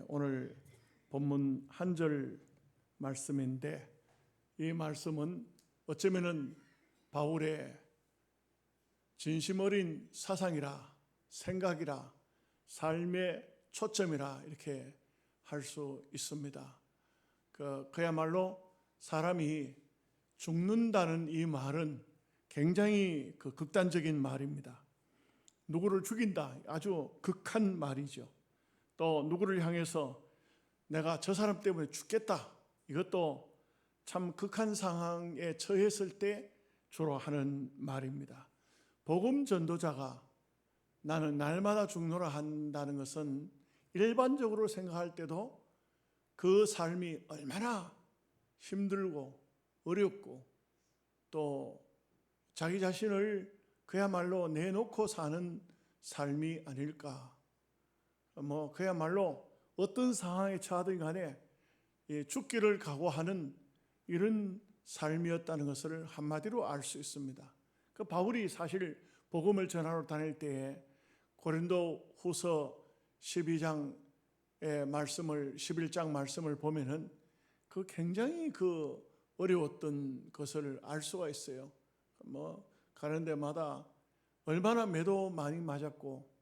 오늘 본문 한 절 말씀인데, 이 말씀은 어쩌면은 바울의 진심 어린 사상이라, 생각이라, 삶의 초점이라 이렇게 할 수 있습니다. 그야말로 사람이 죽는다는 이 말은 굉장히 극단적인 말입니다. 누구를 죽인다, 아주 극한 말이죠. 또 누구를 향해서 내가 저 사람 때문에 죽겠다, 이것도 참 극한 상황에 처했을 때 주로 하는 말입니다. 복음 전도자가 나는 날마다 죽노라 한다는 것은 일반적으로 생각할 때도 그 삶이 얼마나 힘들고 어렵고 또 자기 자신을 그야말로 내놓고 사는 삶이 아닐까. 그야말로 어떤 상황에 처하든 간에 죽기를 각오하는 이런 삶이었다는 것을 한마디로 알 수 있습니다. 바울이 사실 복음을 전하러 다닐 때에 고린도 후서 12장의 말씀을, 11장 말씀을 보면은 굉장히 어려웠던 것을 알 수가 있어요. 가는 데마다 얼마나 매도 많이 맞았고,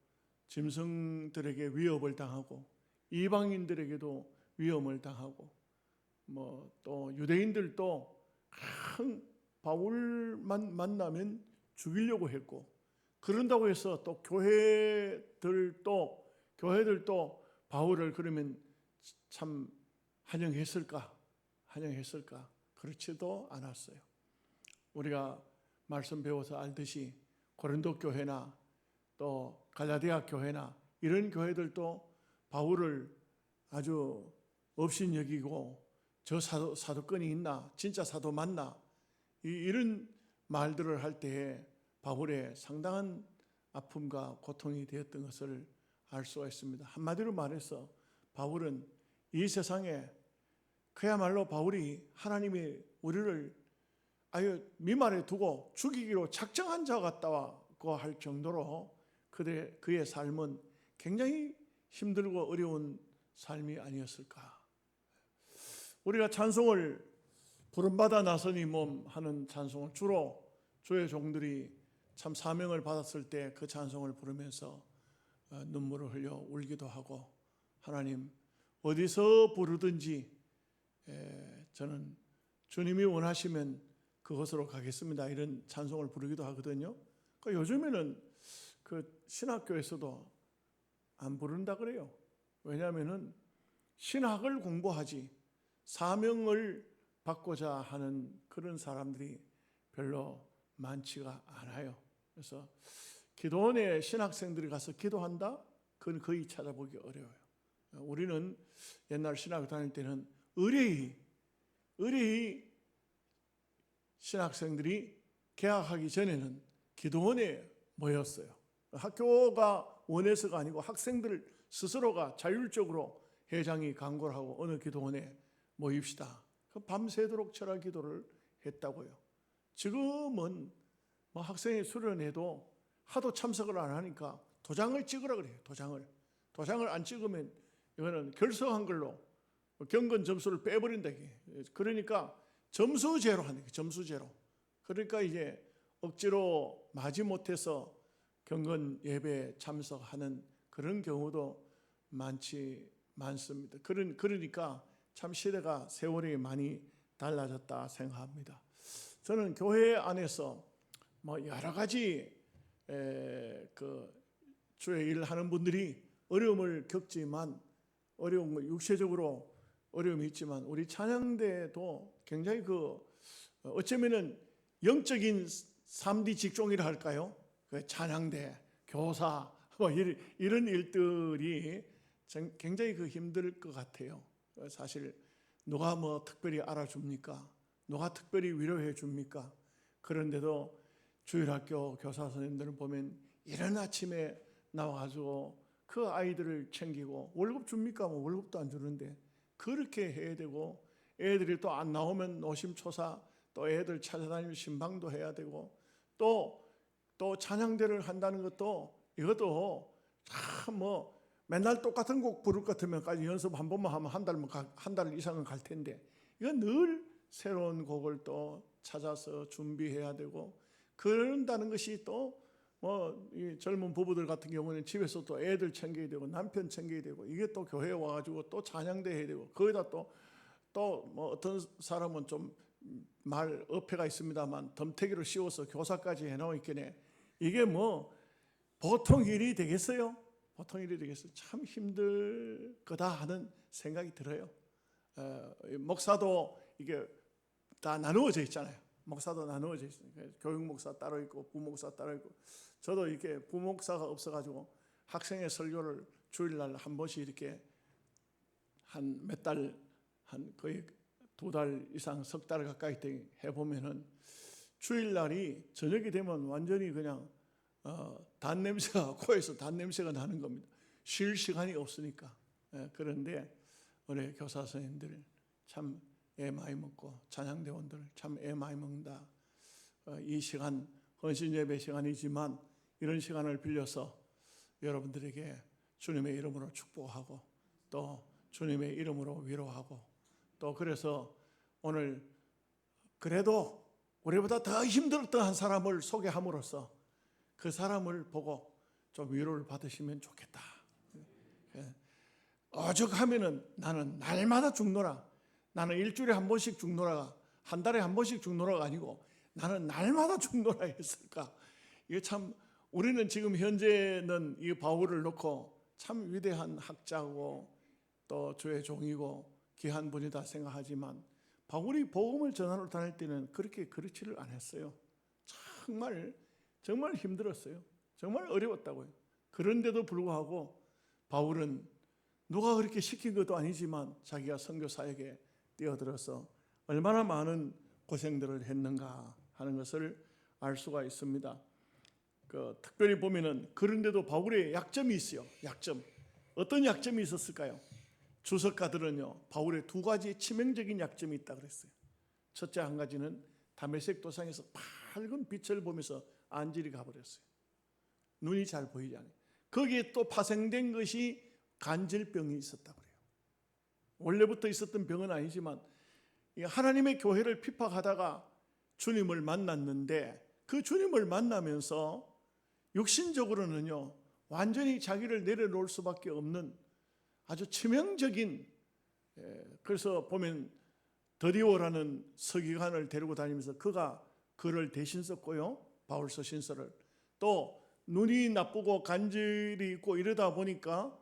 짐승들에게 위협을 당하고, 이방인들에게도 위험을 당하고, 또 유대인들도 바울만 만나면 죽이려고 했고, 그런다고 해서 또 교회들도 바울을 그러면 참 환영했을까? 그렇지도 않았어요. 우리가 말씀 배워서 알듯이 고린도 교회나 또 갈라디아 교회나 이런 교회들도 바울을 아주 업신여기고, 저 사도권이 있나? 진짜 사도 맞나? 이런 말들을 할 때에 바울의 상당한 아픔과 고통이 되었던 것을 알 수가 있습니다. 한마디로 말해서 바울은 이 세상에 그야말로 바울이 하나님이 우리를 아유 미말에 두고 죽이기로 작정한 자 같다고 할 정도로 그의 삶은 굉장히 힘들고 어려운 삶이 아니었을까. 우리가 찬송을 부름받아 나서니 몸 하는 찬송을 주로 주의 종들이 참 사명을 받았을 때 그 찬송을 부르면서 눈물을 흘려 울기도 하고, 하나님 어디서 부르든지 저는 주님이 원하시면 그곳으로 가겠습니다, 이런 찬송을 부르기도 하거든요. 요즘에는 신학교에서도 안 부른다 그래요. 왜냐하면은 신학을 공부하지 사명을 받고자 하는 그런 사람들이 별로 많지가 않아요. 그래서 기도원에 신학생들이 가서 기도한다? 그건 거의 찾아보기 어려워요. 우리는 옛날 신학을 다닐 때는 의뢰의 신학생들이 개학하기 전에는 기도원에 모였어요. 학교가 원해서가 아니고 학생들 스스로가 자율적으로 회장이 강구를 하고 어느 기도원에 모입시다. 밤새도록 철학 기도를 했다고요. 지금은 학생이 수련회도 하도 참석을 안 하니까 도장을 찍으라 그래요. 도장을 안 찍으면 이거는 결석한 걸로 경건 점수를 빼버린다. 그러니까 점수제로 하는 거예요. 점수제로. 그러니까 이제 억지로 마지못해서 경건 예배에 참석하는 그런 경우도 많습니다. 그러니까 참 시대가, 세월이 많이 달라졌다 생각합니다. 저는 교회 안에서 여러 가지 주의 일을 하는 분들이 어려움을 겪지만, 육체적으로 어려움이 있지만, 우리 찬양대도 굉장히 어쩌면은 영적인 3D 직종이라 할까요? 찬양대, 교사, 이런 일들이 굉장히 힘들 것 같아요. 사실 누가 특별히 알아줍니까? 누가 특별히 위로해 줍니까? 그런데도 주일학교 교사 선생님들을 보면 이른 아침에 나와가지고 그 아이들을 챙기고, 월급 줍니까? 월급도 안 주는데 그렇게 해야 되고, 애들이 또 안 나오면 노심초사 또 애들 찾아다니면 신방도 해야 되고, 또 찬양대를 한다는 것도 이것도 참 맨날 똑같은 곡 부를 것 같으면까지 연습 한 번만 하면 한 달 이상은 갈 텐데, 이건 늘 새로운 곡을 또 찾아서 준비해야 되고, 그런다는 것이 또 뭐 이 젊은 부부들 같은 경우는 집에서 또 애들 챙겨야 되고 남편 챙겨야 되고, 이게 또 교회에 와가지고 또 찬양대 해야 되고, 거기다 또 뭐 어떤 사람은 좀 말 어폐가 있습니다만 덤태기로 씌워서 교사까지 해놓으니까 이게 뭐 보통 일이 되겠어요? 보통 일이 되겠어요? 참 힘들 거다 하는 생각이 들어요. 목사도 이게 다 나누어져 있잖아요. 목사도 나누어져 있으니까 교육 목사 따로 있고 부목사 따로 있고, 저도 이렇게 부목사가 없어가지고 학생의 설교를 주일날 한 번씩 이렇게 한 몇 달, 한 거의 2달 이상, 3달 가까이 해보면은 주일날이 저녁이 되면 완전히 그냥 단 냄새가, 코에서 단 냄새가 나는 겁니다. 쉴 시간이 없으니까. 그런데 우리 교사 선생님들 참 애 많이 먹고, 찬양대원들 참 애 많이 먹는다. 이 시간 헌신 예배 시간이지만 이런 시간을 빌려서 여러분들에게 주님의 이름으로 축복하고 또 주님의 이름으로 위로하고, 또 그래서 오늘 그래도 우리보다 더 힘들었던 한 사람을 소개함으로써 그 사람을 보고 좀 위로를 받으시면 좋겠다. 오죽하면은 나는 날마다 죽노라, 나는 일주일에 한 번씩 죽노라가, 한 달에 한 번씩 죽노라가 아니고 나는 날마다 죽노라 했을까? 이게 참, 우리는 지금 현재는 이 바울을 놓고 참 위대한 학자고 또 주의 종이고 귀한 분이다 생각하지만, 바울이 복음을 전하러 다닐 때는 그렇게 그렇지를 않았어요. 정말 힘들었어요. 정말 어려웠다고요. 그런데도 불구하고 바울은 누가 그렇게 시킨 것도 아니지만 자기가 선교 사역에 뛰어들어서 얼마나 많은 고생들을 했는가 하는 것을 알 수가 있습니다. 특별히 보면은 그런데도 바울의 약점이 있어요. 약점. 어떤 약점이 있었을까요? 주석가들은요, 바울의 2가지 치명적인 약점이 있다 그랬어요. 첫째 한 가지는 다메섹 도상에서 밝은 빛을 보면서 안질이 가버렸어요. 눈이 잘 보이지 않아요. 거기에 또 파생된 것이 간질병이 있었다고 그래요. 원래부터 있었던 병은 아니지만 하나님의 교회를 핍박하다가 주님을 만났는데, 그 주님을 만나면서 육신적으로는요 완전히 자기를 내려놓을 수밖에 없는 아주 치명적인, 그래서 보면 더디오라는 서기관을 데리고 다니면서 그가 글을 대신 썼고요, 바울 서신서를. 또 눈이 나쁘고 간질이 있고 이러다 보니까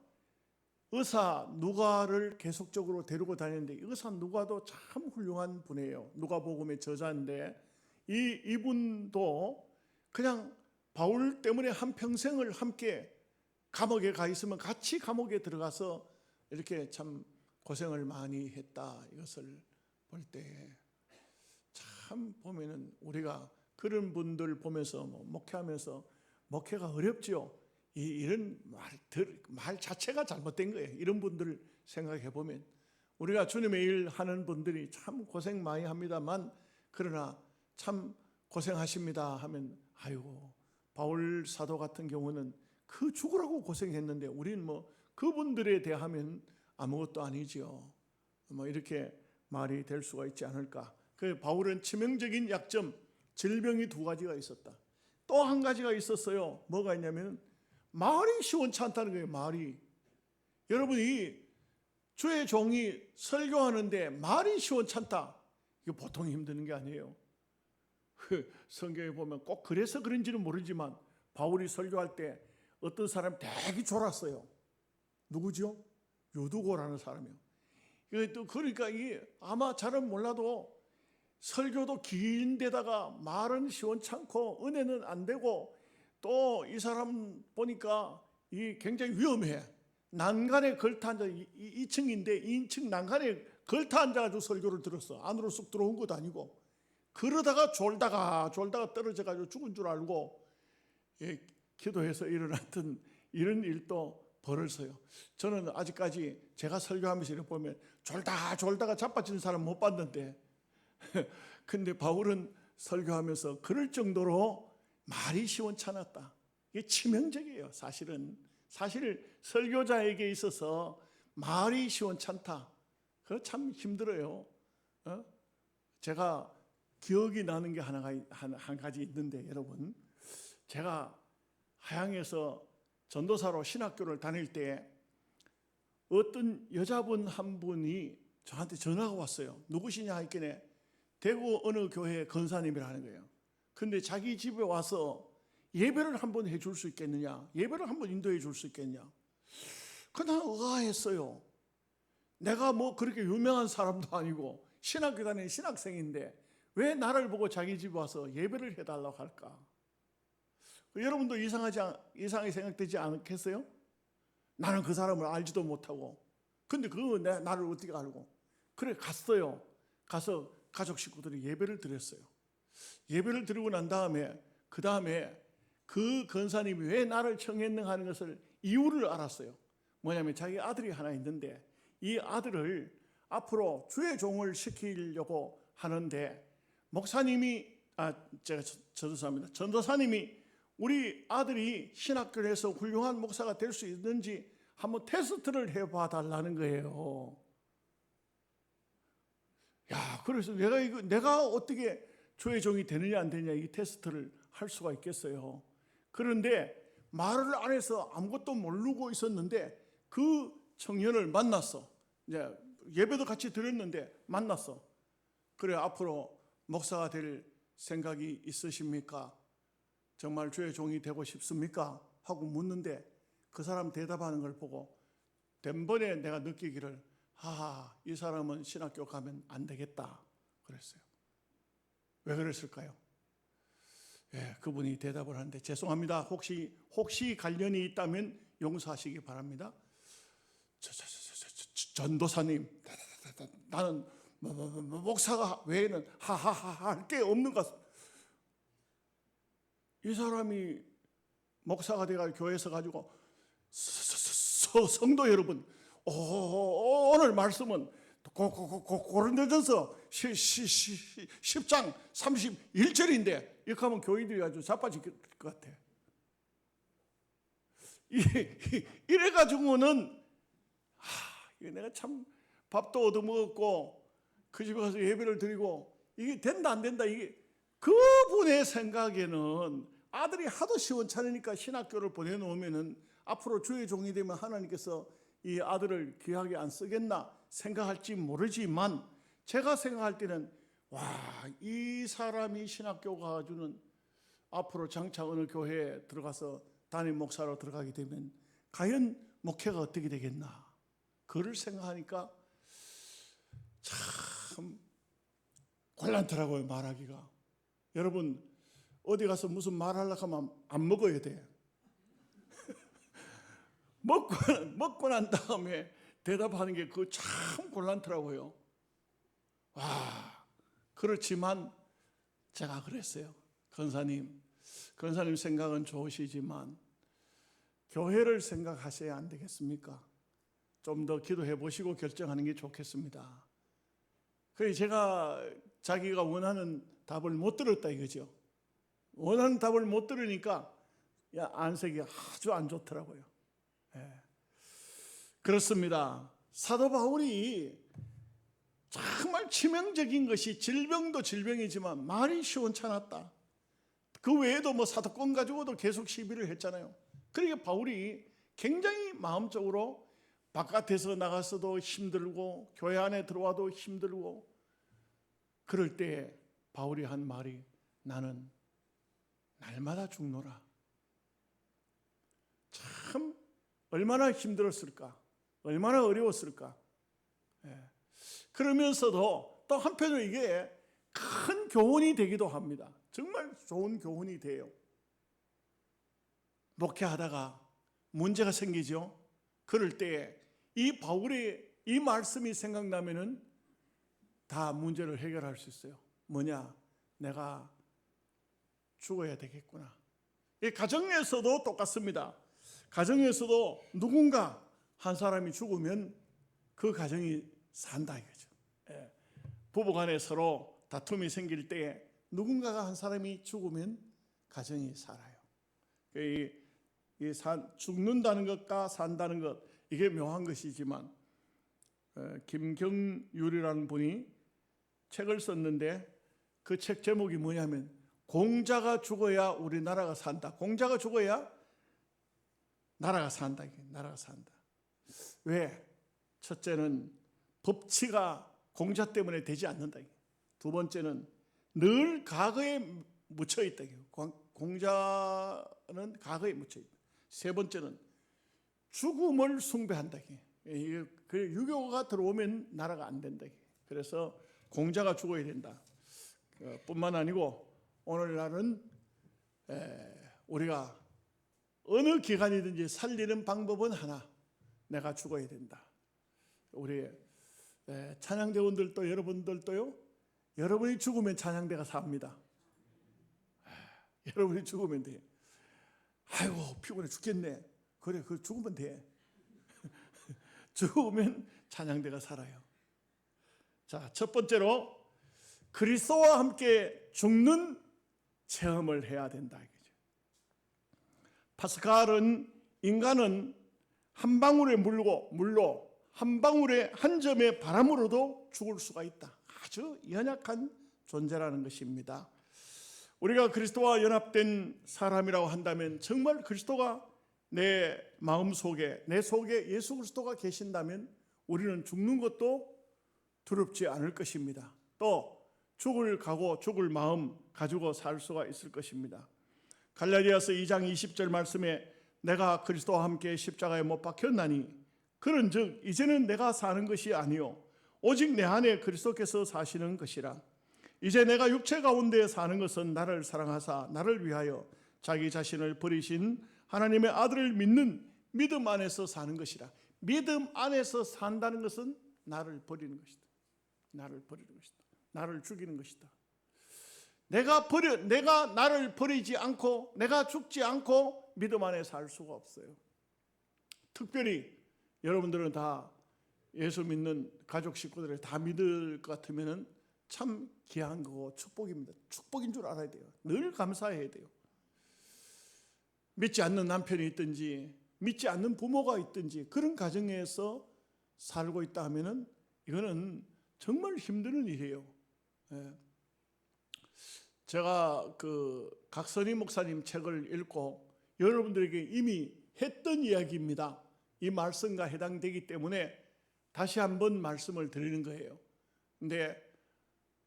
의사 누가를 계속적으로 데리고 다니는데, 의사 누가도 참 훌륭한 분이에요. 누가복음의 저자인데 이분도 그냥 바울 때문에 한평생을 함께 감옥에 가 있으면 같이 감옥에 들어가서 이렇게 참 고생을 많이 했다. 이것을 볼 때 참 보면은 우리가 그런 분들 보면서 목회하면서, 목회가 어렵죠. 이런 말 자체가 잘못된 거예요. 이런 분들을 생각해 보면 우리가 주님의 일 하는 분들이 참 고생 많이 합니다만, 그러나 참 고생하십니다 하면, 아이고 바울 사도 같은 경우는 그 죽으라고 고생했는데 우리는 뭐 그분들에 대하면 아무것도 아니지요. 뭐 이렇게 말이 될 수가 있지 않을까. 그 바울은 치명적인 약점, 질병이 2가지가 있었다. 또 한 가지가 있었어요. 뭐가 있냐면 말이 시원치 않다는 거예요. 말이. 여러분이 주의 종이 설교하는데 말이 시원치 않다, 이거 보통 힘드는 게 아니에요. 성경에 보면 꼭 그래서 그런지는 모르지만 바울이 설교할 때 어떤 사람이 되게 졸았어요. 누구죠? 유두고라는 사람이요. 그러니까 이게 아마 잘은 몰라도 설교도 긴 데다가 말은 시원찮고 은혜는 안 되고, 또 이 사람 보니까 이 굉장히 위험해. 난간에 걸터 앉아, 2층인데 2층 난간에 걸터 앉아가지고 설교를 들었어. 안으로 쑥 들어온 것도 아니고. 그러다가 졸다가 떨어져가지고 죽은 줄 알고 기도해서 일어났던 이런 일도 벌어서요. 저는 아직까지 제가 설교하면서 이렇게 보면 졸다가 자빠지는 사람 못 봤는데, 근데 바울은 설교하면서 그럴 정도로 말이 시원찮았다. 이게 치명적이에요. 사실은 사실 설교자에게 있어서 말이 시원찮다. 그거 참 힘들어요. 제가 기억이 나는 게 한 가지 있는데, 여러분, 제가 하양에서 전도사로 신학교를 다닐 때 어떤 여자분 한 분이 저한테 전화가 왔어요. 누구시냐 했더니 대구 어느 교회 권사님이라는 거예요. 근데 자기 집에 와서 예배를 한번 해줄 수 있겠느냐, 예배를 한번 인도해 줄 수 있겠냐. 그냥 의아했어요. 내가 뭐 그렇게 유명한 사람도 아니고 신학교 다니는 신학생인데 왜 나를 보고 자기 집에 와서 예배를 해달라고 할까? 여러분도 이상하게 생각되지 않겠어요? 나는 그 사람을 알지도 못하고, 근데 나를 어떻게 알고? 그래 갔어요. 가서 가족 식구들이 예배를 드렸어요. 예배를 드리고 난 다음에 그 권사님이 왜 나를 청했는가 하는 것을 이유를 알았어요. 뭐냐면 자기 아들이 하나 있는데 이 아들을 앞으로 주의 종을 시키려고 하는데 전도사님이 우리 아들이 신학교를 해서 훌륭한 목사가 될 수 있는지 한번 테스트를 해봐 달라는 거예요. 야, 그래서 내가 어떻게 주의 종이 되느냐 안 되느냐 이 테스트를 할 수가 있겠어요. 그런데 말을 안 해서 아무것도 모르고 있었는데 그 청년을 만났어. 이제 예배도 같이 드렸는데 만났어. 그래, 앞으로 목사가 될 생각이 있으십니까? 정말 주의 종이 되고 싶습니까? 하고 묻는데 그 사람 대답하는 걸 보고 단번에 내가 느끼기를, 이 사람은 신학교 가면 안 되겠다 그랬어요. 왜 그랬을까요? 그분이 대답을 하는데, 죄송합니다. 혹시 관련이 있다면 용서하시기 바랍니다. 전도사님, 나는 목사가 외에는 할 게 없는 것 같습니다. 이 사람이 목사가 돼가 교회에서 가지고 성도 여러분, 오늘 말씀은 고린도전서 10장 31절인데 이렇게 하면 교인들이 아주 자빠질 것 같아. 이래가지고는 내가 참 밥도 얻어먹었고 그 집에 가서 예배를 드리고 이게 된다 안 된다, 이게 그분의 생각에는 아들이 하도 시원찮으니까 신학교를 보내놓으면은 앞으로 주의 종이 되면 하나님께서 이 아들을 귀하게 안 쓰겠나 생각할지 모르지만, 제가 생각할 때는 이 사람이 신학교 가가지고는 앞으로 장차 어느 교회에 들어가서 담임 목사로 들어가게 되면 과연 목회가 어떻게 되겠나, 그를 생각하니까 참 곤란하더라고요, 말하기가. 여러분, 어디 가서 무슨 말하려고 하면 안 먹어야 돼. 먹고 난 다음에 대답하는 게 그거 참 곤란하더라고요. 그렇지만 제가 그랬어요. 권사님 생각은 좋으시지만 교회를 생각하셔야 안 되겠습니까? 좀 더 기도해 보시고 결정하는 게 좋겠습니다. 그래서 제가 자기가 원하는 답을 못 들었다 이거죠. 원하는 답을 못 들으니까 안색이 아주 안 좋더라고요. 그렇습니다. 사도 바울이 정말 치명적인 것이, 질병도 질병이지만 말이 시원찮았다. 그 외에도 사도권 가지고도 계속 시비를 했잖아요. 그러니까 바울이 굉장히 마음적으로 바깥에서 나가서도 힘들고 교회 안에 들어와도 힘들고, 그럴 때 바울이 한 말이, 나는 날마다 죽노라. 참 얼마나 힘들었을까, 얼마나 어려웠을까. 그러면서도 또 한편으로 이게 큰 교훈이 되기도 합니다. 정말 좋은 교훈이 돼요. 목회하다가 문제가 생기죠. 그럴 때 이 바울의 이 말씀이 생각나면은 다 문제를 해결할 수 있어요. 뭐냐? 내가 죽어야 되겠구나. 이 가정에서도 똑같습니다. 가정에서도 누군가 한 사람이 죽으면 그 가정이 산다 이거죠. 부부간에 서로 다툼이 생길 때 누군가가 한 사람이 죽으면 가정이 살아요. 이 죽는다는 것과 산다는 것, 이게 묘한 것이지만 김경률이라는 분이 책을 썼는데 그 책 제목이 뭐냐면 공자가 죽어야 우리나라가 산다. 공자가 죽어야 나라가 산다. 나라가 산다. 왜? 첫째는 법치가 공자 때문에 되지 않는다. 두 번째는 늘 과거에 묻혀 있다. 공자는 과거에 묻혀 있다. 세 번째는 죽음을 숭배한다. 유교가 들어오면 나라가 안 된다. 그래서 공자가 죽어야 된다. 뿐만 아니고 오늘날은 우리가 어느 기간이든지 살리는 방법은 하나, 내가 죽어야 된다. 우리 찬양대원들도 여러분들도요, 여러분이 죽으면 찬양대가 삽니다. 여러분이 죽으면 돼. 아이고 피곤해 죽겠네. 그래, 그 죽으면 돼. 죽으면 찬양대가 살아요. 자, 첫 번째로 그리스도와 함께 죽는 체험을 해야 된다. 파스칼은 인간은 한 방울의 물로 한 방울의 한 점의 바람으로도 죽을 수가 있다. 아주 연약한 존재라는 것입니다. 우리가 그리스도와 연합된 사람이라고 한다면, 정말 그리스도가 내 마음속에, 내 속에 예수 그리스도가 계신다면 우리는 죽는 것도 두렵지 않을 것입니다. 또 죽을 각오, 죽을 마음 가지고 살 수가 있을 것입니다. 갈라디아서 2장 20절 말씀에 내가 그리스도와 함께 십자가에 못 박혔나니 그런즉 이제는 내가 사는 것이 아니요 오직 내 안에 그리스도께서 사시는 것이라. 이제 내가 육체 가운데 사는 것은 나를 사랑하사 나를 위하여 자기 자신을 버리신 하나님의 아들을 믿는 믿음 안에서 사는 것이라. 믿음 안에서 산다는 것은 나를 버리는 것이다. 나를 버리는 것이다. 나를 죽이는 것이다. 내가 나를 버리지 않고, 내가 죽지 않고 믿음 안에 살 수가 없어요. 특별히 여러분들은 다 예수 믿는 가족 식구들을 다 믿을 것 같으면 참 귀한 거고 축복입니다. 축복인 줄 알아야 돼요. 늘 감사해야 돼요. 믿지 않는 남편이 있든지 믿지 않는 부모가 있든지 그런 가정에서 살고 있다 하면은 이거는 정말 힘든 일이에요. 제가 그 각선희 목사님 책을 읽고 여러분들에게 이미 했던 이야기입니다. 이 말씀과 해당되기 때문에 다시 한번 말씀을 드리는 거예요. 근데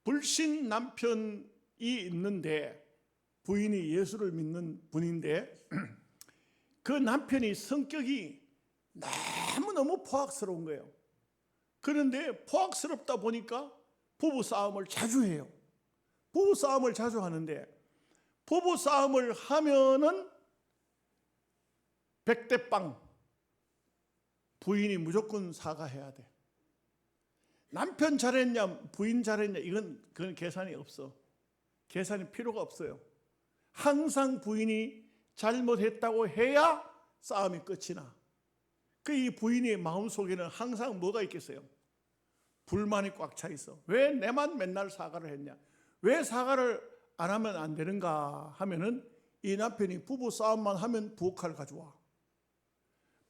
불신 남편이 있는데, 부인이 예수를 믿는 분인데 그 남편이 성격이 너무너무 포악스러운 거예요. 그런데 포악스럽다 보니까 부부싸움을 자주 해요. 부부싸움을 자주 하는데, 부부싸움을 하면은 백대빵, 부인이 무조건 사과해야 돼. 남편 잘했냐 부인 잘했냐 그건 계산이 없어. 계산이 필요가 없어요. 항상 부인이 잘못했다고 해야 싸움이 끝이 나. 이 부인의 마음속에는 항상 뭐가 있겠어요? 불만이 꽉 차 있어. 왜 내만 맨날 사과를 했냐? 왜 사과를 안 하면 안 되는가 하면은 이 남편이 부부 싸움만 하면 부엌칼을 가져와.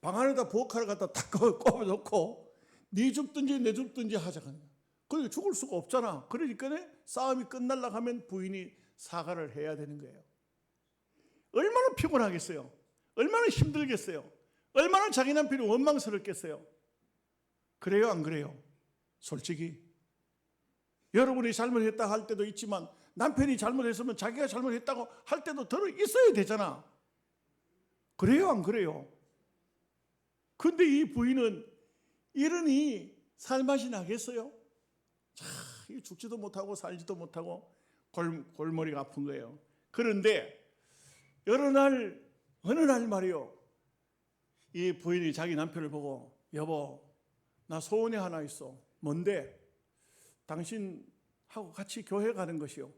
방 안에다 부엌칼을 갖다 탁 꼽아놓고 네 죽든지 내 죽든지 하자. 그러니까 죽을 수가 없잖아. 그러니까 싸움이 끝날라 하면 부인이 사과를 해야 되는 거예요. 얼마나 피곤하겠어요? 얼마나 힘들겠어요? 얼마나 자기 남편이 원망스럽겠어요? 그래요, 안 그래요? 솔직히 여러분이 잘못했다 할 때도 있지만 남편이 잘못했으면 자기가 잘못했다고 할 때도 들어 있어야 되잖아. 그래요, 안 그래요? 근데 이 부인은 이러니 살맛이 나겠어요? 죽지도 못하고 살지도 못하고 골머리가 아픈 거예요. 그런데 어느 날 말이요, 이 부인이 자기 남편을 보고, 여보, 나 소원이 하나 있어. 뭔데? 당신하고 같이 교회 가는 것이요.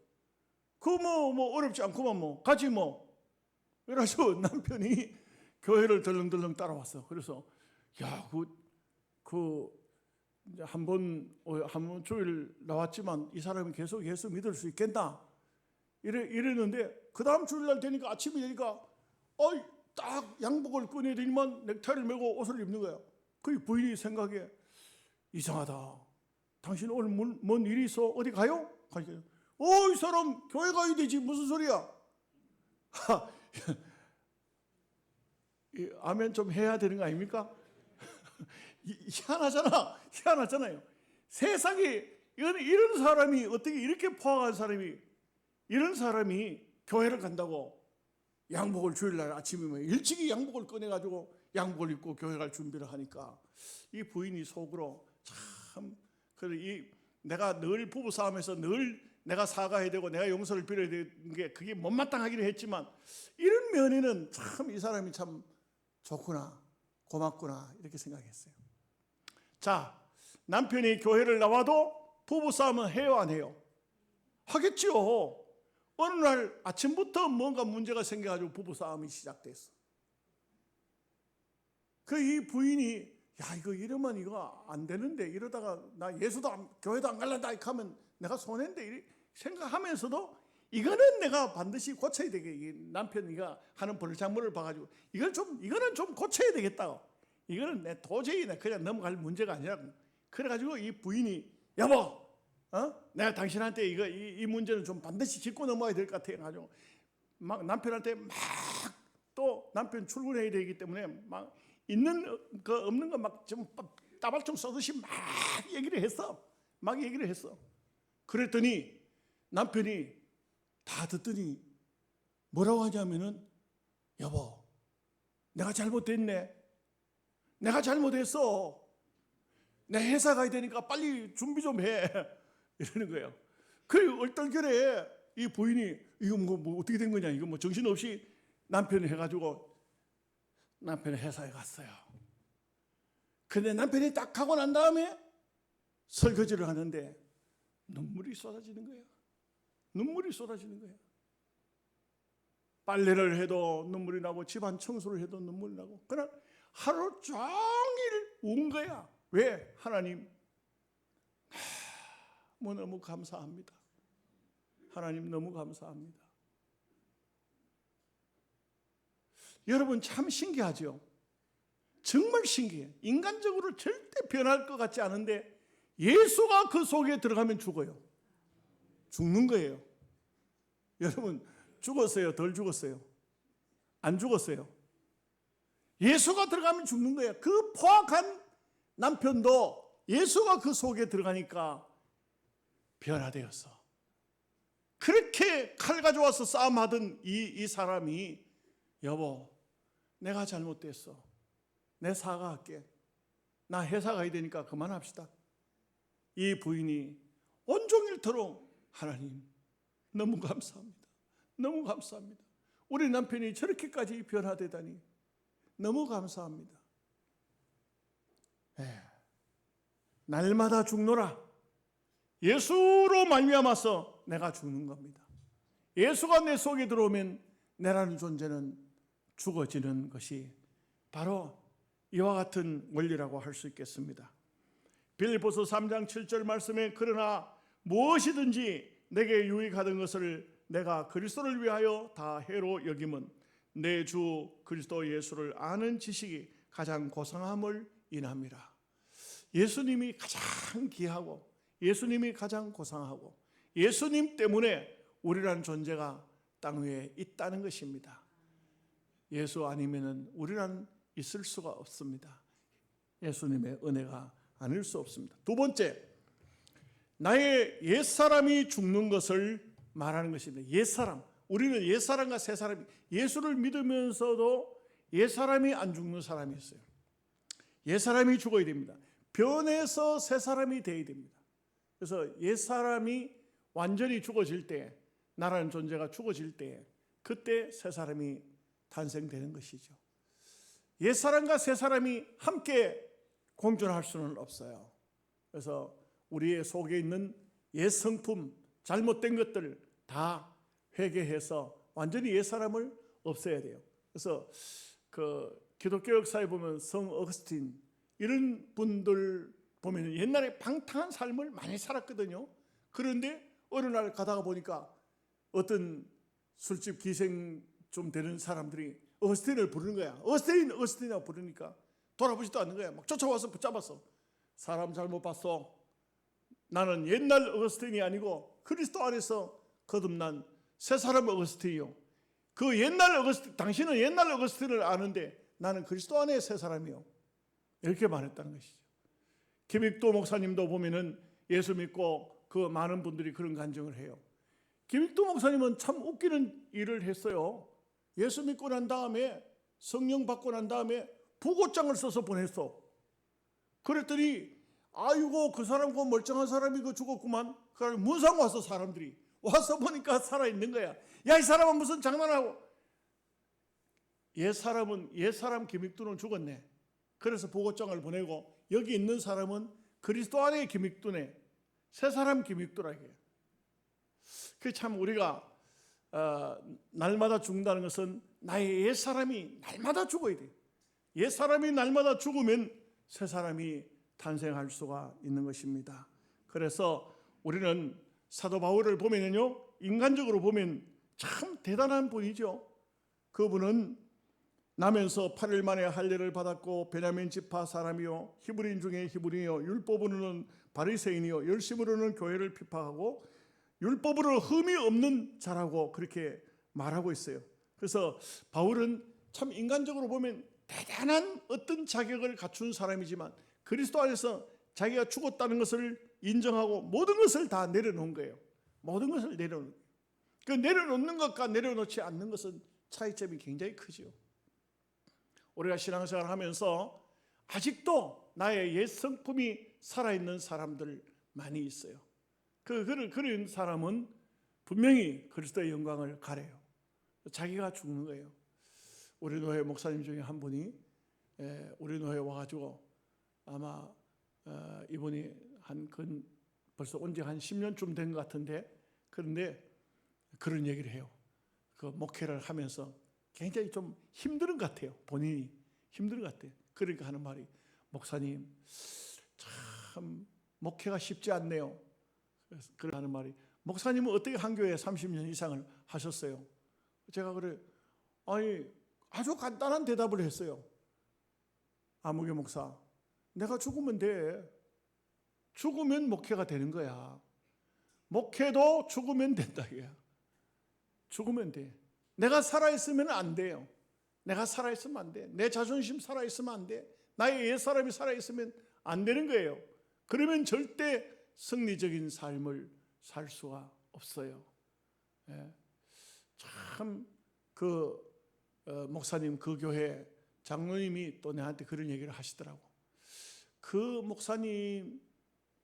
뭐 어렵지 않구만 뭐 가지 뭐. 그래서 남편이 교회를 덜렁덜렁 따라왔어. 그래서 야, 한번 주일 나왔지만 이 사람이 계속 예수 믿을 수 있겠나? 이랬는데 그 다음 주일날 되니까 아침이 되니까 딱 양복을 꺼내더니만 넥타이를 메고 옷을 입는 거야. 그 부인이 생각해, 이상하다. 당신 오늘 뭔 일이 있어? 어디 가요? 가니까, 이 사람 교회 가야 되지. 무슨 소리야? 아멘 좀 해야 되는 거 아닙니까? 희한하잖아요. 세상에 이런 사람이, 어떻게 이렇게 포악한 사람이, 이런 사람이 교회를 간다고 양복을 주일날 아침이면 일찍이 양복을 꺼내가지고 양복을 입고 교회 갈 준비를 하니까 이 부인이 속으로 참, 내가 늘 부부싸움에서 늘 내가 사과해야 되고 내가 용서를 빌어야 되는 게 그게 못마땅하기는 했지만, 이런 면에는 참 이 사람이 참 좋구나, 고맙구나, 이렇게 생각했어요. 자, 남편이 교회를 나와도 부부싸움은 해요, 안 해요? 하겠죠. 어느 날 아침부터 뭔가 문제가 생겨가지고 부부싸움이 시작됐어. 이 부인이, 이거 이러면 이거 안 되는데, 이러다가 나 교회도 안 갈란다 하면 내가 손해인데, 생각하면서도 이거는 내가 반드시 고쳐야 되게, 남편이가 하는 버르장물을 봐가지고 이거는 좀 고쳐야 되겠다고. 이거는 도저히 그냥 넘어갈 문제가 아니라. 그래가지고 이 부인이, 여보, 내가 당신한테 이 문제는 좀 반드시 짚고 넘어가야 될 것 같아 가지고 막 남편한테 막, 또 남편 출근해야 되기 때문에 막 있는 거 없는 거 막 좀 따발총 쏘듯이 막 얘기를 했어. 그랬더니 남편이 다 듣더니 뭐라고 하냐면은, 여보, 내가 잘못됐네. 내가 잘못했어. 내 회사 가야 되니까 빨리 준비 좀 해. 이러는 거예요. 그 얼떨결에 이 부인이, 이거 뭐 어떻게 된 거냐, 이거 뭐 정신없이 남편이 해가지고 남편의 회사에 갔어요. 근데 남편이 딱 가고 난 다음에 설거지를 하는데 눈물이 쏟아지는 거예요. 빨래를 해도 눈물이 나고 집안 청소를 해도 눈물이 나고, 그냥 하루 종일 운 거야. 왜? 하나님, 너무 감사합니다. 하나님 너무 감사합니다. 여러분 참 신기하죠? 정말 신기해. 인간적으로 절대 변할 것 같지 않은데 예수가 그 속에 들어가면 죽어요. 죽는 거예요. 여러분 죽었어요? 덜 죽었어요? 안 죽었어요? 예수가 들어가면 죽는 거예요. 그 포악한 남편도 예수가 그 속에 들어가니까 변화되었어. 그렇게 칼 가져와서 싸움하던 이 사람이, 여보, 내가 잘못됐어. 내 사과할게. 나 회사 가야 되니까 그만합시다. 이 부인이 온종일토록, 하나님 너무 감사합니다. 너무 감사합니다. 우리 남편이 저렇게까지 변화되다니 너무 감사합니다. 날마다 죽노라. 예수로 말미암아서 내가 죽는 겁니다. 예수가 내 속에 들어오면 내라는 존재는 죽어지는 것이 바로 이와 같은 원리라고 할 수 있겠습니다. 빌립보서 3장 7절 말씀에, 그러나 무엇이든지 내게 유익하던 것을 내가 그리스도를 위하여 다 해로 여김은 내 주 그리스도 예수를 아는 지식이 가장 고상함을 인함이라. 예수님이 가장 귀하고 예수님이 가장 고상하고 예수님 때문에 우리라는 존재가 땅 위에 있다는 것입니다. 예수 아니면은 우리란 있을 수가 없습니다. 예수님의 은혜가 아닐 수 없습니다. 두 번째, 나의 옛사람이 죽는 것을 말하는 것입니다. 옛사람. 우리는 옛사람과 새사람이, 예수를 믿으면서도 옛사람이 안 죽는 사람이 있어요. 옛사람이 죽어야 됩니다. 변해서 새사람이 되어야 됩니다. 그래서 옛사람이 완전히 죽어질 때, 나라는 존재가 죽어질 때, 그때 새사람이 탄생되는 것이죠. 옛사람과 새사람이 함께 공존할 수는 없어요. 그래서 우리의 속에 있는 옛성품, 잘못된 것들을 다 회개해서 완전히 옛사람을 없애야 돼요. 그래서 기독교 역사에 보면 성 어거스틴 이런 분들 보면 옛날에 방탕한 삶을 많이 살았거든요. 그런데 어느 날 가다가 보니까 어떤 술집 기생 좀 되는 사람들이 어거스틴을 부르는 거야. 어거스틴이라고 부르니까 돌아보지도 않는 거야. 막 쫓아와서 붙잡았어. 사람 잘못 봤어. 나는 옛날 어거스틴이 아니고 그리스도 안에서 거듭난 새 사람 어거스틴이요. 그 옛날 어거스틴, 당신은 옛날 어거스틴을 아는데 나는 그리스도 안에 새 사람이요. 이렇게 말했다는 것이죠. 김익도 목사님도 보면은 예수 믿고 그 많은 분들이 그런 간증을 해요. 김익도 목사님은 참 웃기는 일을 했어요. 예수 믿고 난 다음에, 성령 받고 난 다음에 부고장을 써서 보냈어. 그랬더니 아이고 그 사람 그 멀쩡한 사람이 그 죽었구만. 그러니까 문상 와서 사람들이 와서 보니까 살아있는 거야. 야, 이 사람은 무슨 장난하고. 옛 사람 김익두는 죽었네. 그래서 부고장을 보내고 여기 있는 사람은 그리스도 안에 김익두네. 새 사람 김익두라 이게. 그 참 우리가 날마다 죽는다는 것은 나의 옛 사람이 날마다 죽어야 돼. 옛 사람이 날마다 죽으면 새 사람이 탄생할 수가 있는 것입니다. 그래서 우리는 사도 바울을 보면요, 인간적으로 보면 참 대단한 분이죠. 그분은 나면서 8일 만에 할례를 받았고 베냐민 지파 사람이요, 히브리인 중에 히브리요, 율법으로는 바리새인이요, 열심으로는 교회를 핍박하고 율법으로 흠이 없는 자라고 그렇게 말하고 있어요. 그래서 바울은 참 인간적으로 보면 대단한 어떤 자격을 갖춘 사람이지만 그리스도 안에서 자기가 죽었다는 것을 인정하고 모든 것을 다 내려놓은 거예요. 모든 것을 내려놓은 거예요. 그 내려놓는 것과 내려놓지 않는 것은 차이점이 굉장히 크죠. 우리가 신앙생활을 하면서 아직도 나의 옛 성품이 살아있는 사람들 많이 있어요. 그런 사람은 분명히 그리스도의 영광을 가려요. 자기가 죽는 거예요. 우리 교회 목사님 중에 한 분이 우리 교회에 와가지고 아마 이분이 벌써 온 지 한 10년쯤 된 것 같은데, 그런데 그런 얘기를 해요. 그 목회를 하면서 굉장히 좀 힘든 것 같아요. 본인이 힘든 것 같아요. 그러니까 하는 말이, 목사님 참 목회가 쉽지 않네요. 그래서 하는 말이, 목사님은 어떻게 한 교회에 30년 이상을 하셨어요? 제가 그래, 아니 아주 간단한 대답을 했어요. 아무개 목사, 내가 죽으면 돼. 죽으면 목회가 되는 거야. 목회도 죽으면 된다 이거야. 죽으면 돼. 내가 살아있으면 안 돼요. 내가 살아있으면 안 돼. 내 자존심 살아있으면 안 돼. 나의 옛사람이 살아있으면 안 되는 거예요. 그러면 절대 승리적인 삶을 살 수가 없어요. 참 목사님 그 교회 장로님이 또 내한테 그런 얘기를 하시더라고. 그 목사님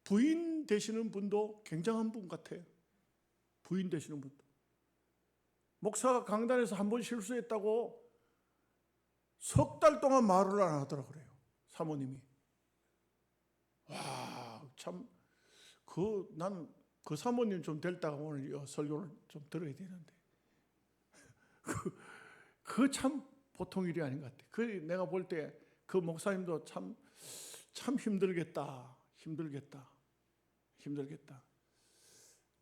부인 되시는 분도 굉장한 분 같아요. 부인 되시는 분도. 목사가 강단에서 한 번 실수했다고 석 달 동안 말을 안 하더라 그래요. 사모님이. 와, 참 난 그 사모님 좀 델다가 오늘 설교를 좀 들어야 되는데 그 참 보통 일이 아닌 것 같아. 그 내가 볼 때 그 목사님도 참 힘들겠다.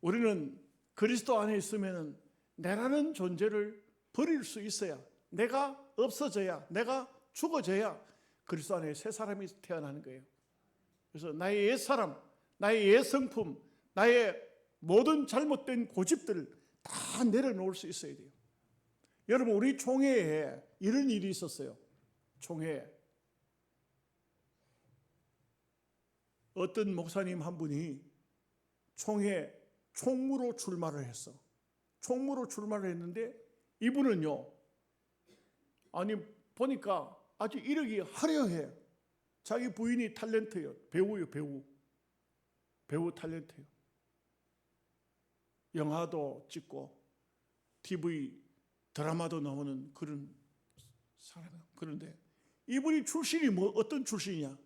우리는 그리스도 안에 있으면 내라는 존재를 버릴 수 있어야, 내가 없어져야, 내가 죽어져야 그리스도 안에 새 사람이 태어나는 거예요. 그래서 나의 옛 사람, 나의 옛 성품, 나의 모든 잘못된 고집들을 다 내려놓을 수 있어야 돼요. 여러분, 우리 총회에 이런 일이 있었어요. 총회에 어떤 목사님 한 분이 총회 총무로 출마를 했어. 총무로 출마를 했는데 이분은요, 아니 보니까 아주 이력이 화려해. 자기 부인이 탤런트예요. 배우예요. 배우 탤런트예요. 영화도 찍고 TV 드라마도 나오는 그런 사람이에요. 그런데 이분이 출신이 어떤 출신이냐?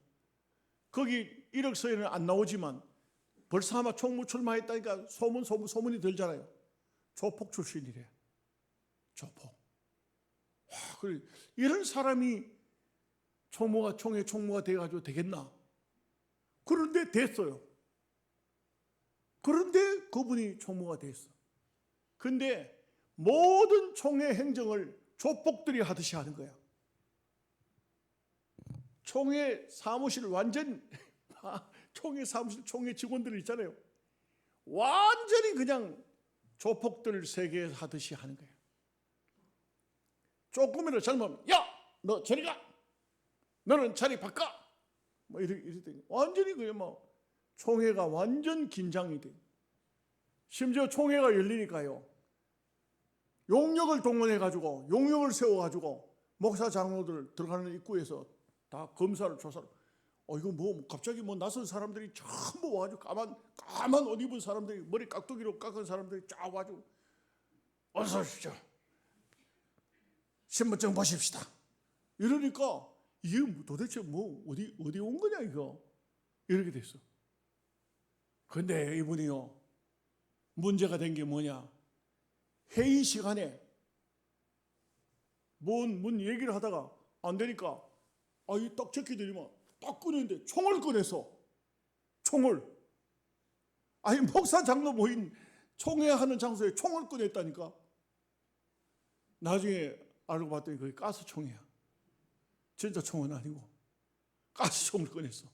거기 이력서에는 안 나오지만 벌써 아마 총무 출마했다니까 소문이 들잖아요. 조폭 출신이래. 조폭. 와, 그래. 이런 사람이 총회 총무가 돼가지고 되겠나? 그런데 됐어요. 그런데 그분이 총무가 됐어. 근데 모든 총회 행정을 조폭들이 하듯이 하는 거야. 총회 사무실 완전 총회 사무실 총회 직원들 있잖아요. 완전히 그냥 조폭들 세계에서 하듯이 하는 거예요. 조금이라도 잘못하면 야! 너 저리 가! 너는 자리 바꿔! 뭐 이랬더니 완전히 그냥 뭐 총회가 완전 긴장이 돼. 심지어 총회가 열리니까요. 용력을 동원해가지고 용력을 세워가지고 목사 장로들 들어가는 입구에서 다 검사를 조사를. 이거 뭐 갑자기 뭐 낯선 사람들이 전부 와가지고 까만 옷 입은 사람들이 머리 깍두기로 깎은 사람들이 쫙 와가지고 어서 오십시오. 신분증 보십시다. 이러니까 이게 도대체 뭐 어디 온 거냐 이거 이렇게 됐어. 근데 이분이요 문제가 된 게 뭐냐? 회의 시간에 문 얘기를 하다가 안 되니까 이 딱 적혀드리면 딱 꺼냈는데 총을 꺼냈어. 총을. 아니 목사 장로 모인 총회하는 장소에 총을 꺼냈다니까. 나중에 알고 봤더니 그게 가스총이야. 진짜 총은 아니고 가스총을 꺼냈어.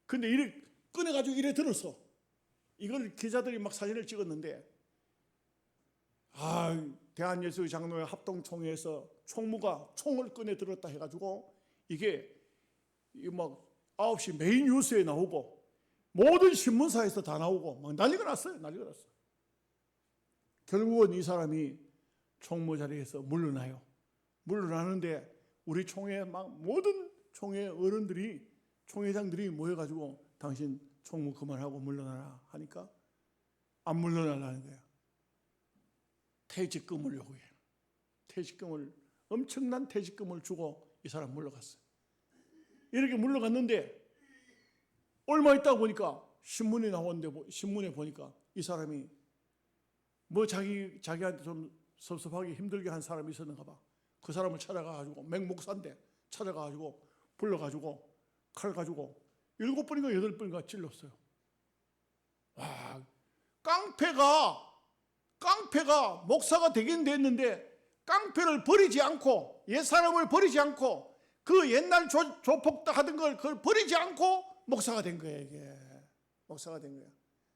근데 이래 꺼내가지고 이래 들었어. 이걸 기자들이 막 사진을 찍었는데 대한예수의 장로회 합동총회에서 총무가 총을 꺼내 들었다 해가지고 이게 막 9시 메인 뉴스에 나오고 모든 신문사에서 다 나오고 막 난리가 났어요. 난리가 났어. 결국은 이 사람이 총무 자리에서 물러나요. 물러나는데 우리 총회 막 모든 총회 어른들이 총회장들이 모여가지고 당신 총무 그만하고 물러나라 하니까 안 물러나라는 거야. 퇴직금을 요구해. 퇴직금을 엄청난 퇴직금을 주고 이 사람 물러갔어요. 이렇게 물러갔는데 얼마 있다 보니까 신문에 나오는데 신문에 보니까 이 사람이 뭐 자기한테 좀 섭섭하게 힘들게 한 사람이 있었는가 봐. 그 사람을 찾아가가지고 맹목사인데 찾아가가지고 불러가지고 칼 가지고 7번인가 8번인가 찔렀어요. 와, 깡패가 목사가 되긴 됐는데 깡패를 버리지 않고 옛사람을 버리지 않고 그 옛날 조폭 하던 걸 그걸 버리지 않고 목사가 된 거예요. 이게 목사가 된 거야.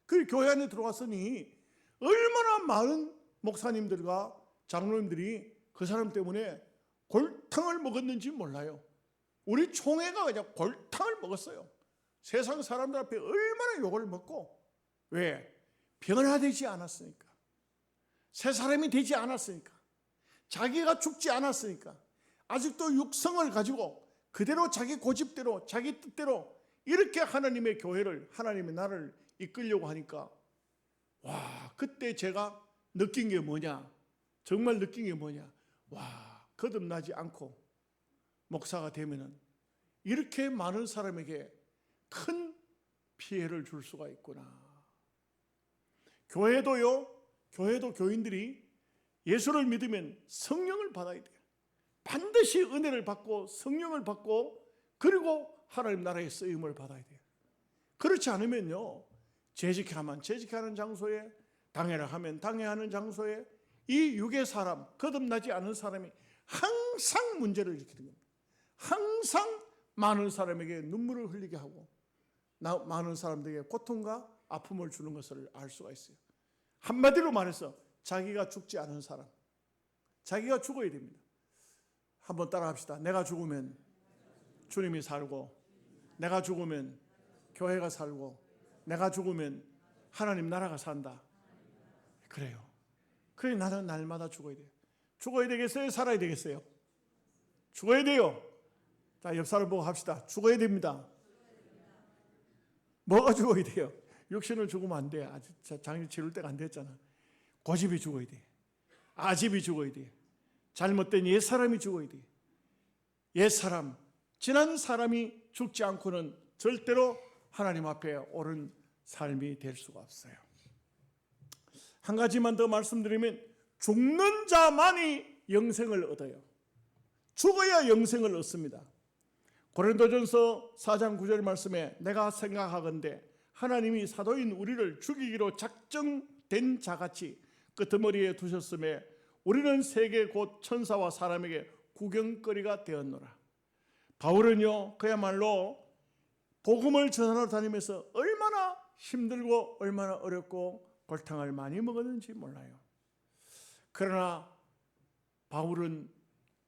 그 교회 안에 들어왔으니 얼마나 많은 목사님들과 장로님들이 그 사람 때문에 골탕을 먹었는지 몰라요. 우리 총회가 그냥 골탕을 먹었어요. 세상 사람들 앞에 얼마나 욕을 먹고. 왜? 변화되지 않았으니까. 새 사람이 되지 않았으니까. 자기가 죽지 않았으니까. 아직도 육성을 가지고 그대로 자기 고집대로 자기 뜻대로 이렇게 하나님의 교회를 하나님의 나라를 이끌려고 하니까 와, 그때 제가 느낀 게 뭐냐? 정말 느낀 게 뭐냐? 와, 거듭나지 않고 목사가 되면은 이렇게 많은 사람에게 큰 피해를 줄 수가 있구나. 교회도 교인들이 예수를 믿으면 성령을 받아야 돼요. 반드시 은혜를 받고 성령을 받고 그리고 하나님 나라의 쓰임을 받아야 돼요. 그렇지 않으면요, 재직하면 재직하는 장소에, 당회를 하면 당회하는 장소에 이 육의 사람, 거듭나지 않은 사람이 항상 문제를 일으키는 겁니다. 항상 많은 사람에게 눈물을 흘리게 하고 많은 사람들에게 고통과 아픔을 주는 것을 알 수가 있어요. 한마디로 말해서 자기가 죽지 않은 사람, 자기가 죽어야 됩니다. 한번 따라합시다. 내가 죽으면 주님이 살고, 내가 죽으면 교회가 살고, 내가 죽으면 하나님 나라가 산다. 그래요. 그래, 나는 날마다 죽어야 돼요. 죽어야 되겠어요? 살아야 되겠어요? 죽어야 돼요. 자, 옆 사람 보고 합시다. 죽어야 됩니다. 뭐가 죽어야 돼요? 육신을 죽으면 안 돼. 아직 장례 치를 때가 안 됐잖아. 고집이 죽어야 돼. 아집이 죽어야 돼. 잘못된 옛사람이 죽어야 돼. 옛사람, 지난 사람이 죽지 않고는 절대로 하나님 앞에 옳은 삶이 될 수가 없어요. 한 가지만 더 말씀드리면 죽는 자만이 영생을 얻어요. 죽어야 영생을 얻습니다. 고린도전서 4장 9절 말씀에 내가 생각하건대 하나님이 사도인 우리를 죽이기로 작정된 자같이 끄트머리에 두셨음에 우리는 세계 곧 천사와 사람에게 구경거리가 되었노라. 바울은요, 그야말로 복음을 전하러 다니면서 얼마나 힘들고 얼마나 어렵고 골탕을 많이 먹었는지 몰라요. 그러나 바울은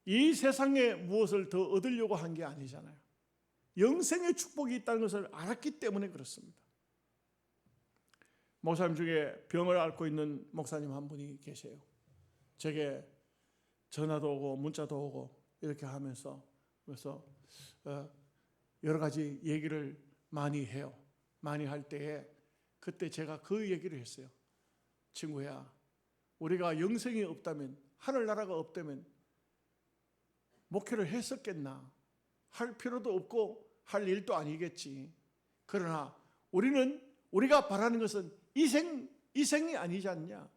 이 세상에 무엇을 더 얻으려고 한 게 아니잖아요. 영생의 축복이 있다는 것을 알았기 때문에 그렇습니다. 목사님 중에 병을 앓고 있는 목사님 한 분이 계세요. 제게 전화도 오고 문자도 오고 이렇게 하면서 그래서 여러 가지 얘기를 많이 해요. 많이 할 때에 그때 제가 그 얘기를 했어요. 친구야, 우리가 영생이 없다면, 하늘나라가 없다면 목회를 했었겠나? 할 필요도 없고 할 일도 아니겠지. 그러나 우리가 바라는 것은 이 생이 아니지 않냐?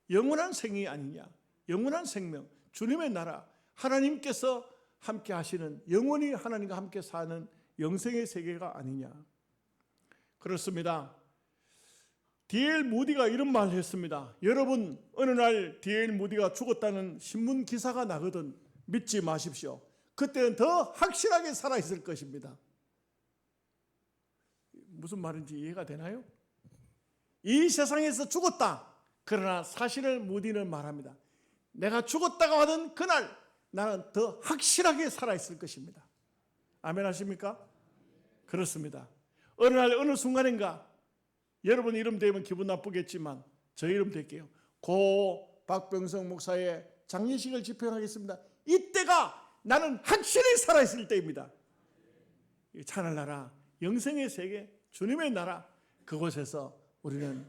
영원한 생이 아니냐? 영원한 생명, 주님의 나라, 하나님께서 함께 하시는, 영원히 하나님과 함께 사는 영생의 세계가 아니냐? 그렇습니다. D.L. 무디가 이런 말을 했습니다. 여러분, 어느 날 D.L. 무디가 죽었다는 신문 기사가 나거든 믿지 마십시오. 그때는 더 확실하게 살아있을 것입니다. 무슨 말인지 이해가 되나요? 이 세상에서 죽었다. 그러나 사실을 무디는 말합니다. 내가 죽었다가 하던 그날 나는 더 확실하게 살아있을 것입니다. 아멘 하십니까? 그렇습니다. 어느 날 어느 순간인가 여러분 이름 대면 기분 나쁘겠지만 저 이름 댈게요. 고 박병성 목사의 장례식을 집행하겠습니다. 이때가 나는 확실히 살아있을 때입니다. 하늘나라, 영생의 세계, 주님의 나라, 그곳에서 우리는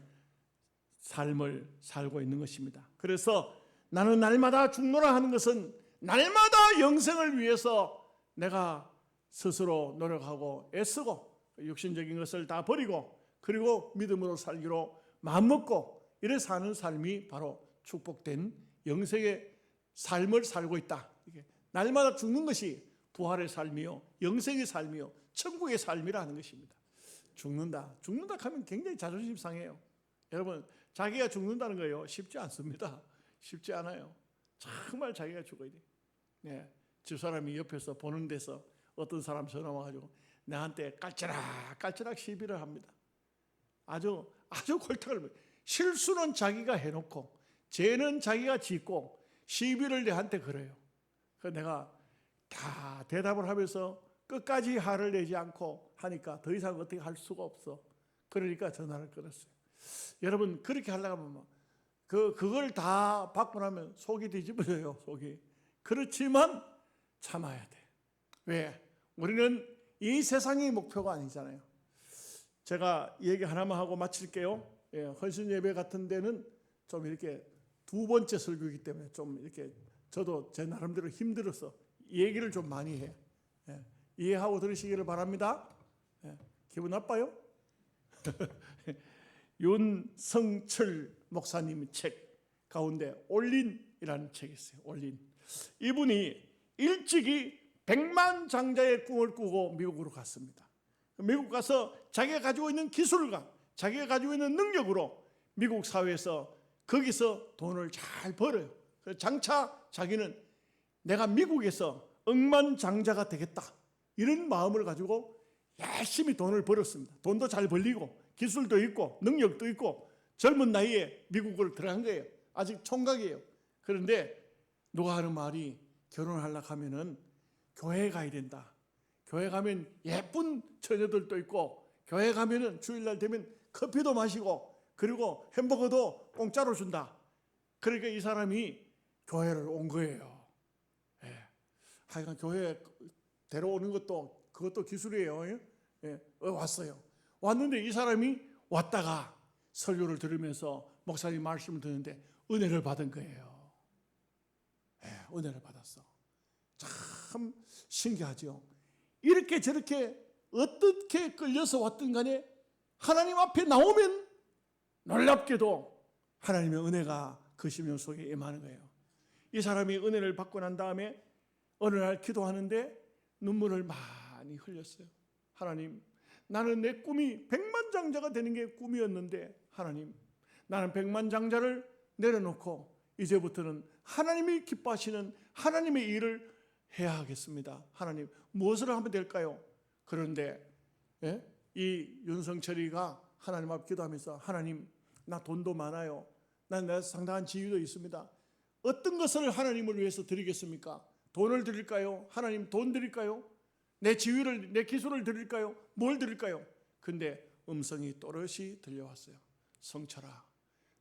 삶을 살고 있는 것입니다. 그래서 나는 날마다 죽노라 하는 것은 날마다 영생을 위해서 내가 스스로 노력하고 애쓰고 육신적인 것을 다 버리고 그리고 믿음으로 살기로 마음먹고 이래 사는 삶이 바로 축복된 영생의 삶을 살고 있다. 날마다 죽는 것이 부활의 삶이요, 영생의 삶이요, 천국의 삶이라 하는 것입니다. 죽는다 하면 굉장히 자존심 상해요. 여러분, 자기가 죽는다는 거예요, 쉽지 않습니다. 쉽지 않아요. 정말 자기가 죽어야 돼요. 네, 집사람이 옆에서 보는 데서 어떤 사람 전화 와가지고 나한테 깔짝깔짝 시비를 합니다. 아주 골탕을, 실수는 자기가 해놓고 죄는 자기가 짓고 시비를 내한테 그래요. 그래서 내가 다 대답을 하면서 끝까지 화를 내지 않고 하니까 더 이상 어떻게 할 수가 없어. 그러니까 전화를 끊었어요. 여러분, 그렇게 하려고 하면 그걸 다 받고 나면 속이 뒤집어져요. 속이. 그렇지만 참아야 돼. 왜? 우리는 이 세상이 목표가 아니잖아요. 제가 얘기 하나만 하고 마칠게요. 헌신 예배 같은 데는 좀 이렇게 두 번째 설교이기 때문에 좀 이렇게 저도 제 나름대로 힘들어서 얘기를 좀 많이 해요. 이해하고 들으시기를 바랍니다. 기분 나빠요? 윤성철 목사님 책 가운데 올린이라는 책이 있어요. 올린. 이분이 일찍이 100만 장자의 꿈을 꾸고 미국으로 갔습니다. 미국 가서 자기가 가지고 있는 기술과 자기가 가지고 있는 능력으로 미국 사회에서 거기서 돈을 잘 벌어요. 그래서 장차 자기는 내가 미국에서 억만장자가 되겠다, 이런 마음을 가지고 열심히 돈을 벌었습니다. 돈도 잘 벌리고 기술도 있고 능력도 있고 젊은 나이에 미국을 들어간 거예요. 아직 총각이에요. 그런데 누가 하는 말이 결혼하려고 하면은 교회에 가야 된다. 교회 가면 예쁜 처녀들도 있고 교회 가면은 주일날 되면 커피도 마시고 그리고 햄버거도 공짜로 준다. 그러니까 이 사람이 교회를 온 거예요. 하여간 교회 데려오는 그것도 기술이에요. 왔어요. 왔는데 이 사람이 왔다가 설교를 들으면서 목사님 말씀을 듣는데 은혜를 받은 거예요. 은혜를 받았어. 참 신기하죠. 이렇게 저렇게 어떻게 끌려서 왔든 간에 하나님 앞에 나오면 놀랍게도 하나님의 은혜가 그 심령 속에 임하는 거예요. 이 사람이 은혜를 받고 난 다음에 어느 날 기도하는데 눈물을 많이 흘렸어요. 하나님, 나는 내 꿈이 백만장자가 되는 게 꿈이었는데 하나님, 나는 백만장자를 내려놓고 이제부터는 하나님이 기뻐하시는 하나님의 일을 해야 하겠습니다. 하나님, 무엇을 하면 될까요? 그런데 이 윤성철이가 하나님 앞 기도하면서, 하나님, 나 돈도 많아요. 나 상당한 지위도 있습니다. 어떤 것을 하나님을 위해서 드리겠습니까? 돈을 드릴까요? 하나님, 돈 드릴까요? 내 지위를, 내 기술을 드릴까요? 뭘 드릴까요? 근데 음성이 또렷이 들려왔어요. 성철아,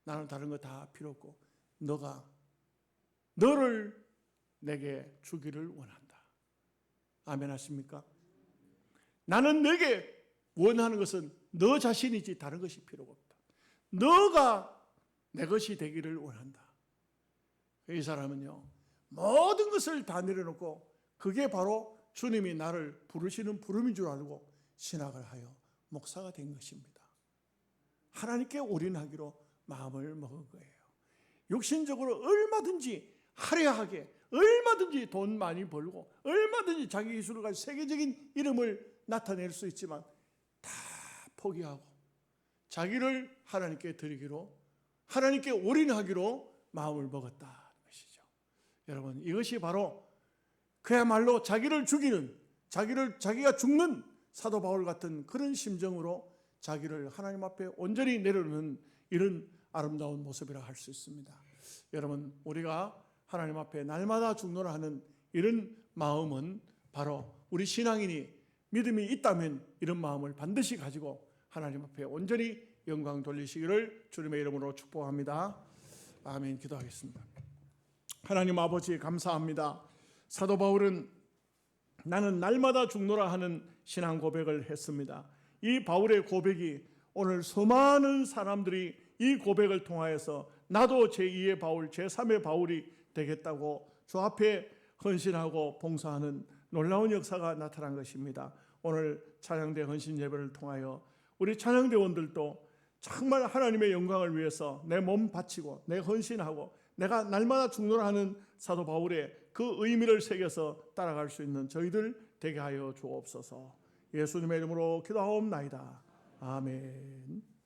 나는 다른 거 다 필요 없고 너를 내게 주기를 원한다. 아멘 하십니까? 나는 내게 원하는 것은 너 자신이지 다른 것이 필요가 없다. 너가 내 것이 되기를 원한다. 이 사람은요, 모든 것을 다 내려놓고 그게 바로 주님이 나를 부르시는 부름인 줄 알고 신학을 하여 목사가 된 것입니다. 하나님께 올인하기로 마음을 먹은 거예요. 육신적으로 얼마든지 화려하게, 얼마든지 돈 많이 벌고, 얼마든지 자기 기술을 가지고 세계적인 이름을 나타낼 수 있지만 다 포기하고 자기를 하나님께 드리기로, 하나님께 올인하기로 마음을 먹었다는 것이죠. 여러분, 이것이 바로 그야말로 자기를 죽이는, 자기가 죽는 사도 바울 같은 그런 심정으로 자기를 하나님 앞에 온전히 내려놓는 이런 아름다운 모습이라 할 수 있습니다. 여러분, 우리가 하나님 앞에 날마다 죽노라 하는 이런 마음은 바로 우리 신앙인이 믿음이 있다면 이런 마음을 반드시 가지고 하나님 앞에 온전히 영광 돌리시기를 주님의 이름으로 축복합니다. 아멘. 기도하겠습니다. 하나님 아버지, 감사합니다. 사도 바울은 나는 날마다 죽노라 하는 신앙 고백을 했습니다. 이 바울의 고백이 오늘 수많은 사람들이 이 고백을 통하여서 나도 제2의 바울, 제3의 바울이 되겠다고 주 앞에 헌신하고 봉사하는 놀라운 역사가 나타난 것입니다. 오늘 찬양대 헌신 예배를 통하여 우리 찬양대원들도 정말 하나님의 영광을 위해서 내 몸 바치고 내 헌신하고 내가 날마다 죽노라 하는 사도 바울의 그 의미를 새겨서 따라갈 수 있는 저희들 되게 하여 주옵소서. 예수님의 이름으로 기도하옵나이다. 아멘.